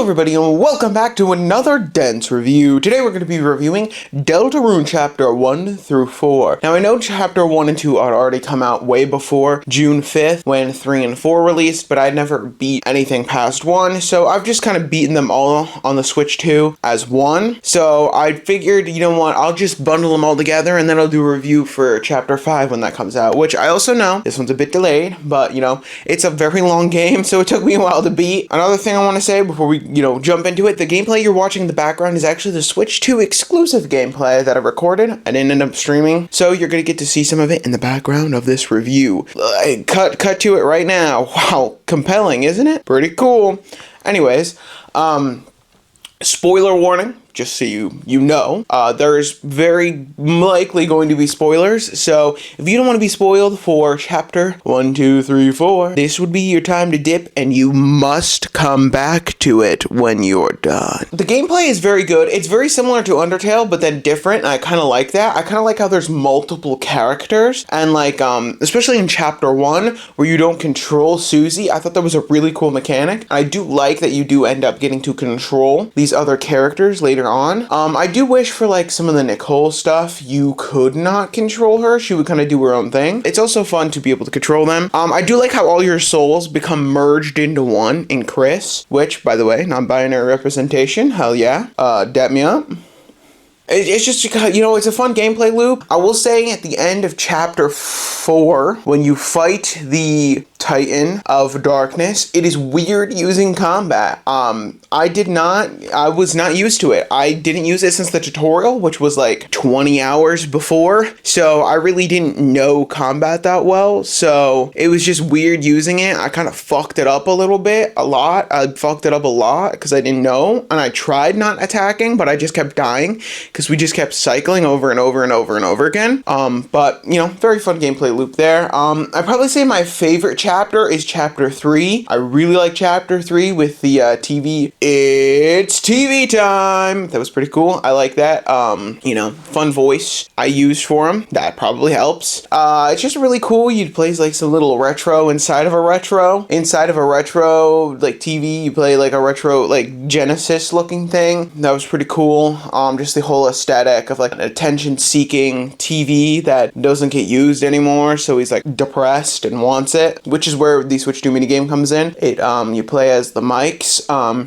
everybody and welcome back to another dense review. Today we're going to be reviewing Deltarune Chapter 1 through 4. Now I know Chapter 1 and 2 had already come out way before June 5th when 3 and 4 released, but I'd never beat anything past 1, so I've just kind of beaten them all on the Switch 2 as 1. So I figured, you know what, I'll just bundle them all together and then I'll do a review for Chapter 5 when that comes out, which I also know this one's a bit delayed, but you know, it's a very long game, so it took me a while to beat. Another thing I want to say before we, jump into it, the gameplay you're watching in the background is actually the Switch 2 exclusive gameplay that I recorded. I didn't end up streaming, so you're gonna get to see some of it in the background of this review. Cut to it right now. Wow, compelling, isn't it? Pretty cool. Anyways, spoiler warning. Just so you know, there's very likely going to be spoilers, so if you don't want to be spoiled for Chapter 1, 2, 3, 4, this would be your time to dip, and you must come back to it when you're done. The gameplay is very good. It's very similar to Undertale, but then different, and I kind of like that. I kind of like how there's multiple characters, and like, especially in Chapter 1, where you don't control Susie, I thought that was a really cool mechanic. I do like that you do end up getting to control these other characters later on. I do wish for like some of the Nicole stuff you could not control her. She would kind of do her own thing. It's also fun to be able to control them. I do like how all your souls become merged into one in Chris, which, by the way, non-binary representation, hell yeah. Dap me up. It's just, it's a fun gameplay loop. I will say at the end of Chapter 4, when you fight the Titan of Darkness, it is weird using combat. I was not used to it. I didn't use it since the tutorial, which was like 20 hours before, so I really didn't know combat that well, so it was just weird using it. I kind of fucked it up a lot. I fucked it up a lot because I didn't know, and I tried not attacking, but I just kept dying because we just kept cycling over and over and over and over again. But, very fun gameplay loop there. I'd probably say my favorite chapter is Chapter 3. I really like Chapter 3 with the TV. It's TV time! That was pretty cool. I like that. Fun voice I used for him. That probably helps. It's just really cool. You play like some little retro inside of a retro. Inside of a retro, like TV, you play like a retro, like Genesis looking thing. That was pretty cool. Just the whole aesthetic of like an attention-seeking TV that doesn't get used anymore, so he's like depressed and wants it, which is where the Switch 2 minigame comes in. You play as the mics,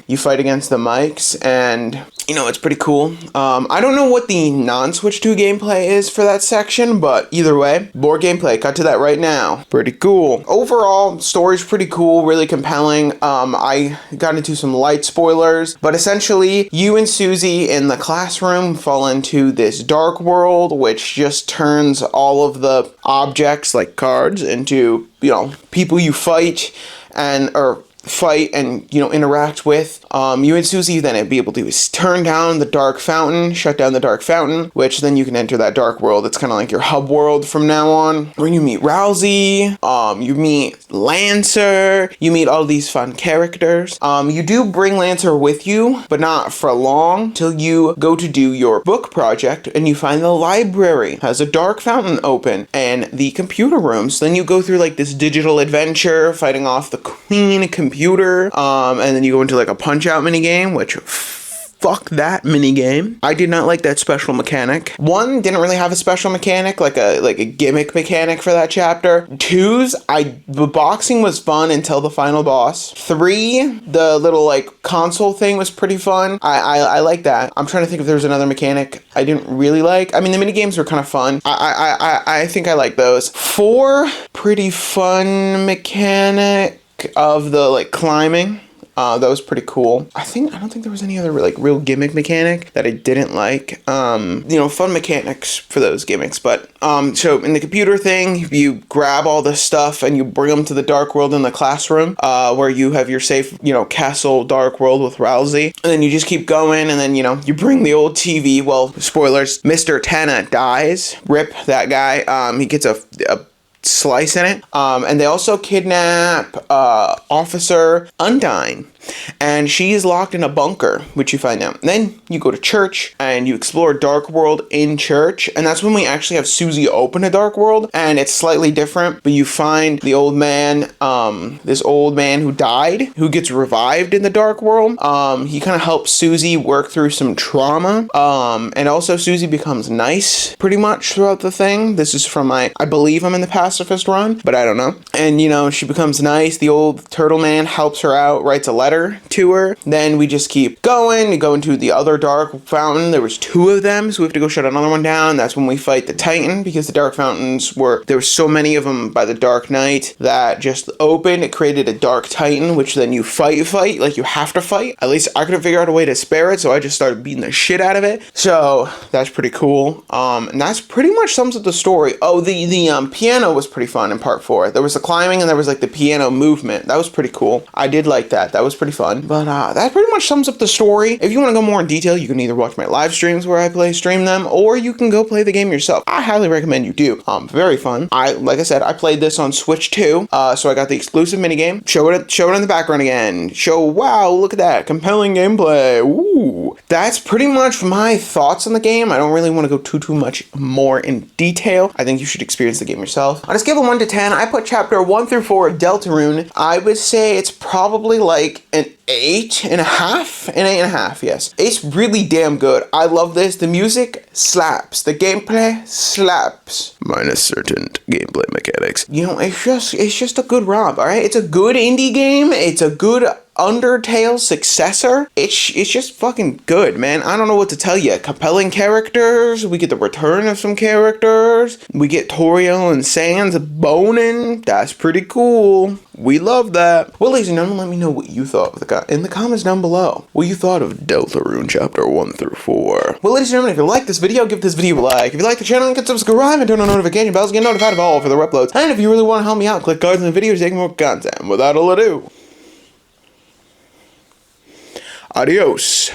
you fight against the mics, and it's pretty cool. I don't know what the non-Switch 2 gameplay is for that section, but either way, board gameplay, cut to that right now. Pretty cool. Overall, story's pretty cool, really compelling. I got into some light spoilers, but essentially, you and Susie in the classroom fall into this dark world, which just turns all of the objects, like cards, into, people you fight and interact with. You and Susie then be able to turn down the dark fountain, shut down the dark fountain, which then you can enter that dark world. It's kind of like your hub world from now on, where you meet Rousey, you meet Lancer, you meet all these fun characters. You do bring Lancer with you, but not for long, till you go to do your book project and you find the library has a dark fountain open and the computer room. So then you go through like this digital adventure, fighting off the queen computer, and then you go into like a Punch-Out minigame, which fuck that minigame. I did not like that special mechanic. 1 didn't really have a special mechanic, like a gimmick mechanic for that chapter. 2's, the boxing was fun until the final boss. 3, the little like console thing was pretty fun. I like that. I'm trying to think if there was another mechanic I didn't really like. I mean, the minigames were kind of fun. I think I like those. 4, pretty fun mechanic of the like climbing. That was pretty cool. I don't think there was any other like real gimmick mechanic that I didn't like. Fun mechanics for those gimmicks. But so in the computer thing, you grab all this stuff and you bring them to the dark world in the classroom, where you have your safe, castle dark world with Rousey. And then you just keep going, and then you bring the old TV. Well, spoilers, Mr. Tana dies. Rip that guy. He gets a slice in it. And they also kidnap Officer Undyne. and she is locked in a bunker, which you find out. And then you go to church and you explore a dark world in church, and that's when we actually have Susie open a dark world, and it's slightly different, but you find the old man, this old man who died, who gets revived in the dark world. He kind of helps Susie work through some trauma, and also Susie becomes nice pretty much throughout the thing. This is from I believe I'm in the pacifist run, but I don't know. And you know, she becomes nice. The old turtle man helps her out, writes a letter to her. Then we just keep going. We go into the other dark fountain. There was 2 of them, so we have to go shut another one down. That's when we fight the Titan, because the dark fountains there were so many of them by the Dark Knight that just opened. It created a dark Titan, which then you fight, like you have to fight. At least I couldn't figure out a way to spare it, so I just started beating the shit out of it. So that's pretty cool. And that's pretty much sums up the story. Oh, the piano was pretty fun in part 4. There was the climbing and there was like the piano movement. That was pretty cool. I did like that. That was pretty fun. But that pretty much sums up the story. If you want to go more in detail, you can either watch my live streams where I stream them, or you can go play the game yourself. I highly recommend you do. Very fun. Like I said, I played this on Switch too. So I got the exclusive minigame. Show it in the background again. Wow, look at that. Compelling gameplay. Ooh. That's pretty much my thoughts on the game. I don't really want to go too much more in detail. I think you should experience the game yourself. On a scale of 1 to 10, I put chapter 1 through 4 of Deltarune. I would say it's probably like an 8.5. An 8.5, yes. It's really damn good. I love this. The music slaps. The gameplay slaps. Minus certain gameplay mechanics. You know, it's just a good romp, alright? It's a good indie game. It's a good Undertale successor. It's just fucking good, man. I don't know what to tell you. Compelling characters. We get the return of some characters. We get Toriel and Sans boning. That's pretty cool. We love that. Well, ladies and gentlemen, let me know what you thought in the comments down below. What you thought of Deltarune chapter 1 through 4. Well, ladies and gentlemen, if you like this video, give this video a like. If you like the channel, you can subscribe and turn on notification bells to get notified of all further uploads. And if you really want to help me out, click cards in the video to take more content. Without all ado, adios.